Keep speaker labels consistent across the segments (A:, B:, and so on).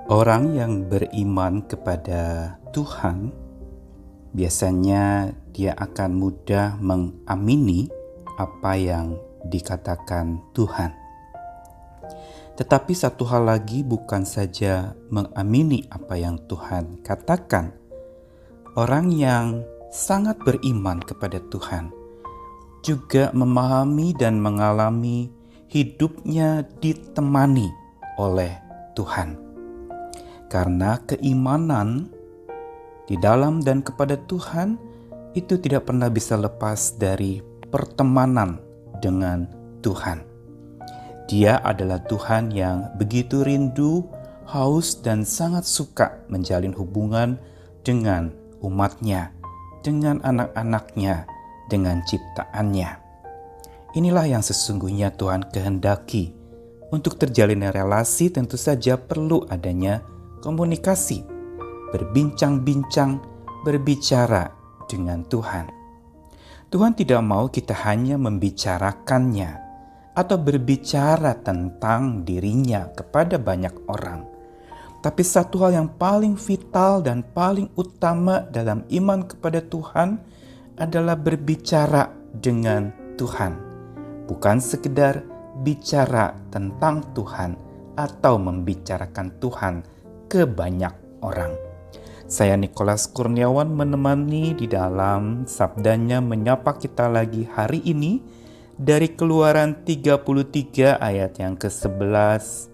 A: Orang yang beriman kepada Tuhan, biasanya dia akan mudah mengamini apa yang dikatakan Tuhan. Tetapi satu hal lagi, bukan saja mengamini apa yang Tuhan katakan. Orang yang sangat beriman kepada Tuhan juga memahami dan mengalami hidupnya ditemani oleh Tuhan. Karena keimanan di dalam dan kepada Tuhan itu tidak pernah bisa lepas dari pertemanan dengan Tuhan. Dia adalah Tuhan yang begitu rindu, haus, dan sangat suka menjalin hubungan dengan umatnya, dengan anak-anaknya, dengan ciptaannya. Inilah yang sesungguhnya Tuhan kehendaki. Untuk terjalinnya relasi tentu saja perlu adanya komunikasi, berbincang-bincang, berbicara dengan Tuhan. Tuhan tidak mau kita hanya membicarakannya atau berbicara tentang dirinya kepada banyak orang. Tapi satu hal yang paling vital dan paling utama dalam iman kepada Tuhan adalah berbicara dengan Tuhan. Bukan sekedar bicara tentang Tuhan atau membicarakan Tuhan ke banyak orang. Saya Nikolas Kurniawan menemani di dalam sabdanya menyapa kita lagi hari ini dari Keluaran 33 ayat yang ke-11.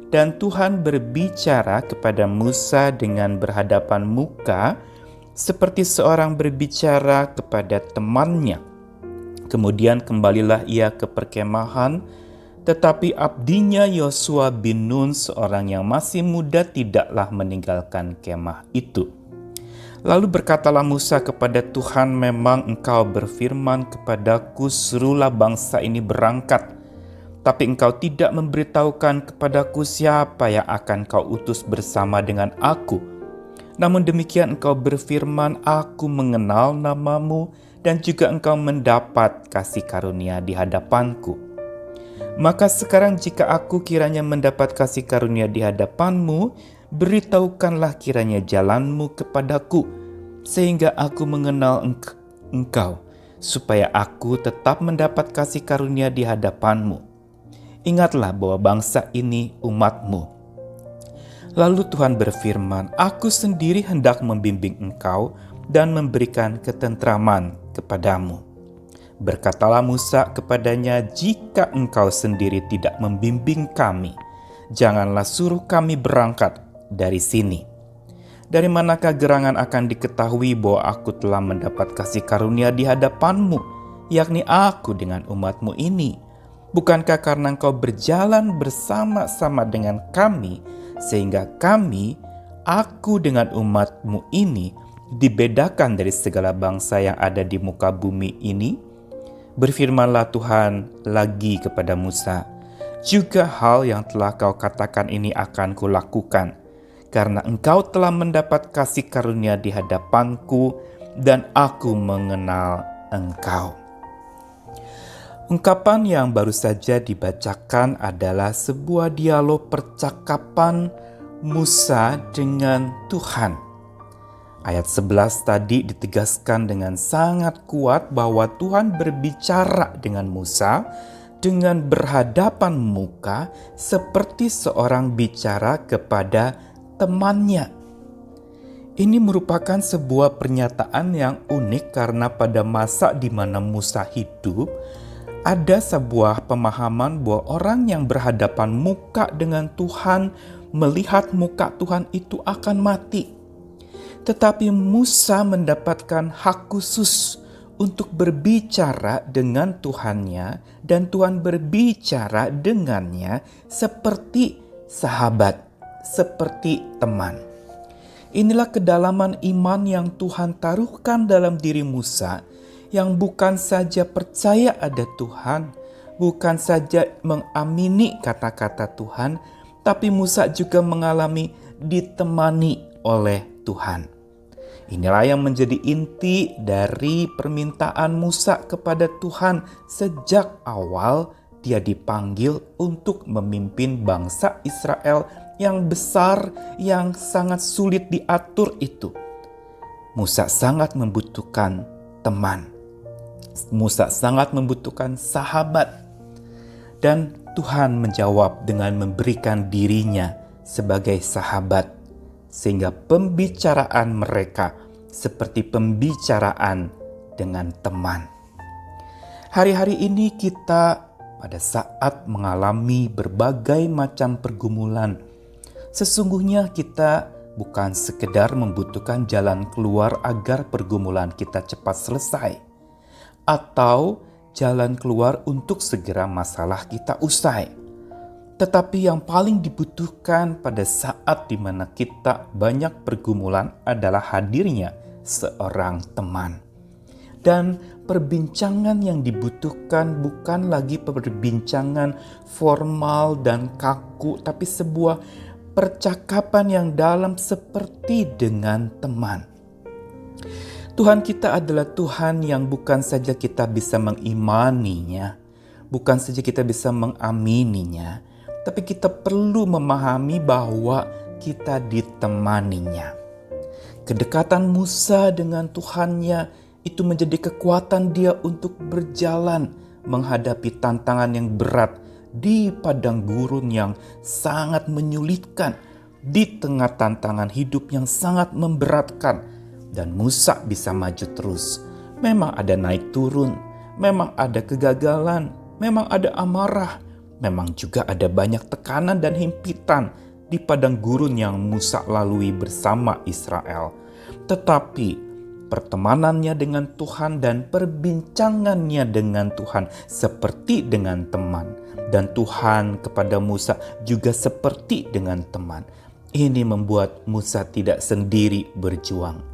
A: Dan Tuhan berbicara kepada Musa dengan berhadapan muka seperti seorang berbicara kepada temannya. Kemudian kembalilah ia ke perkemahan, tetapi abdinya Yosua bin Nun, seorang yang masih muda, tidaklah meninggalkan kemah itu. Lalu berkatalah Musa kepada Tuhan, memang engkau berfirman kepadaku, suruhlah bangsa ini berangkat. Tapi engkau tidak memberitahukan kepadaku siapa yang akan kau utus bersama dengan aku. Namun demikian engkau berfirman, aku mengenal namamu dan juga engkau mendapat kasih karunia di hadapanku. Maka sekarang jika aku kiranya mendapat kasih karunia di hadapanmu, beritahukanlah kiranya jalanmu kepadaku, sehingga aku mengenal engkau, supaya aku tetap mendapat kasih karunia di hadapanmu. Ingatlah bahwa bangsa ini umatmu. Lalu Tuhan berfirman, aku sendiri hendak membimbing engkau dan memberikan ketentraman kepadamu. Berkatalah Musa kepadanya, jika engkau sendiri tidak membimbing kami, janganlah suruh kami berangkat dari sini. Dari manakah gerangan akan diketahui bahwa aku telah mendapat kasih karunia di hadapanmu, yakni aku dengan umatmu ini? Bukankah karena engkau berjalan bersama-sama dengan kami, sehingga aku dengan umatmu ini, dibedakan dari segala bangsa yang ada di muka bumi ini? Berfirmanlah Tuhan lagi kepada Musa, juga hal yang telah kau katakan ini akan kulakukan, karena engkau telah mendapat kasih karunia di hadapanku dan aku mengenal engkau. Ungkapan yang baru saja dibacakan adalah sebuah dialog percakapan Musa dengan Tuhan. Ayat 11 tadi ditegaskan dengan sangat kuat bahwa Tuhan berbicara dengan Musa dengan berhadapan muka seperti seorang bicara kepada temannya. Ini merupakan sebuah pernyataan yang unik karena pada masa di mana Musa hidup, ada sebuah pemahaman bahwa orang yang berhadapan muka dengan Tuhan, melihat muka Tuhan itu akan mati. Tetapi Musa mendapatkan hak khusus untuk berbicara dengan Tuhannya, dan Tuhan berbicara dengannya seperti sahabat, seperti teman. Inilah kedalaman iman yang Tuhan taruhkan dalam diri Musa, yang bukan saja percaya ada Tuhan, bukan saja mengamini kata-kata Tuhan, tapi Musa juga mengalami ditemani oleh Tuhan. Inilah yang menjadi inti dari permintaan Musa kepada Tuhan sejak awal dia dipanggil untuk memimpin bangsa Israel yang besar, yang sangat sulit diatur itu. Musa sangat membutuhkan teman. Musa sangat membutuhkan sahabat. Dan Tuhan menjawab dengan memberikan dirinya sebagai sahabat, sehingga pembicaraan mereka seperti pembicaraan dengan teman. Hari-hari ini kita pada saat mengalami berbagai macam pergumulan, sesungguhnya kita bukan sekedar membutuhkan jalan keluar agar pergumulan kita cepat selesai, atau jalan keluar untuk segera masalah kita usai. Tetapi yang paling dibutuhkan pada saat di mana kita banyak pergumulan adalah hadirnya seorang teman. Dan perbincangan yang dibutuhkan bukan lagi perbincangan formal dan kaku, tapi sebuah percakapan yang dalam seperti dengan teman. Tuhan kita adalah Tuhan yang bukan saja kita bisa mengimaninya, bukan saja kita bisa mengamininya, tapi kita perlu memahami bahwa kita ditemaninya. Kedekatan Musa dengan Tuhannya itu menjadi kekuatan dia untuk berjalan menghadapi tantangan yang berat di padang gurun yang sangat menyulitkan, di tengah tantangan hidup yang sangat memberatkan. Dan Musa bisa maju terus. Memang ada naik turun, memang ada kegagalan, memang ada amarah, memang juga ada banyak tekanan dan himpitan di padang gurun yang Musa lalui bersama Israel. Tetapi pertemanannya dengan Tuhan dan perbincangannya dengan Tuhan seperti dengan teman. Dan Tuhan kepada Musa juga seperti dengan teman. Ini membuat Musa tidak sendiri berjuang.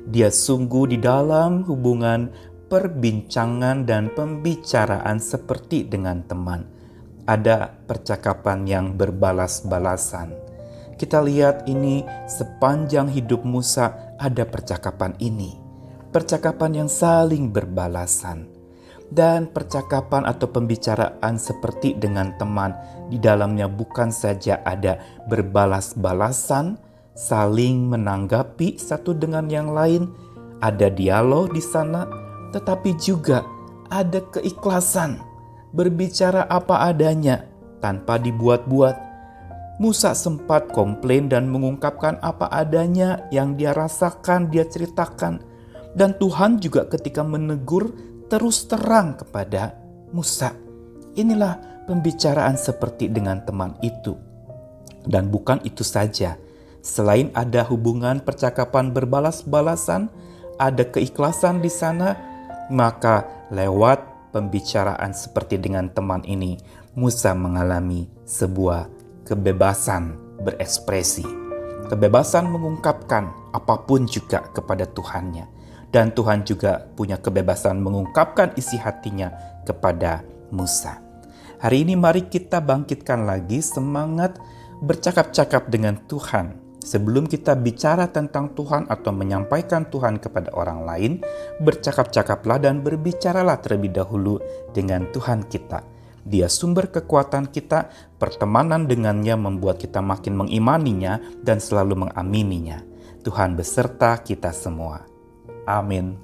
A: Dia sungguh di dalam hubungan perbincangan dan pembicaraan seperti dengan teman. Ada percakapan yang berbalas-balasan. Kita lihat ini sepanjang hidup Musa ada percakapan ini. Percakapan yang saling berbalasan. Dan percakapan atau pembicaraan seperti dengan teman, di dalamnya bukan saja ada berbalas-balasan, saling menanggapi satu dengan yang lain, ada dialog di sana, tetapi juga ada keikhlasan, berbicara apa adanya tanpa dibuat-buat. Musa sempat komplain dan mengungkapkan apa adanya yang dia rasakan, dia ceritakan. Dan Tuhan juga ketika menegur terus terang kepada Musa. Inilah pembicaraan seperti dengan teman itu. Dan bukan itu saja. Selain ada hubungan percakapan berbalas-balasan, ada keikhlasan di sana, maka lewat pembicaraan seperti dengan teman ini, Musa mengalami sebuah kebebasan berekspresi. Kebebasan mengungkapkan apapun juga kepada Tuhannya. Dan Tuhan juga punya kebebasan mengungkapkan isi hatinya kepada Musa. Hari ini mari kita bangkitkan lagi semangat bercakap-cakap dengan Tuhan. Sebelum kita bicara tentang Tuhan atau menyampaikan Tuhan kepada orang lain, bercakap-cakaplah dan berbicaralah terlebih dahulu dengan Tuhan kita. Dia sumber kekuatan kita, pertemanan dengannya membuat kita makin mengimaninya dan selalu mengamininya. Tuhan beserta kita semua. Amin.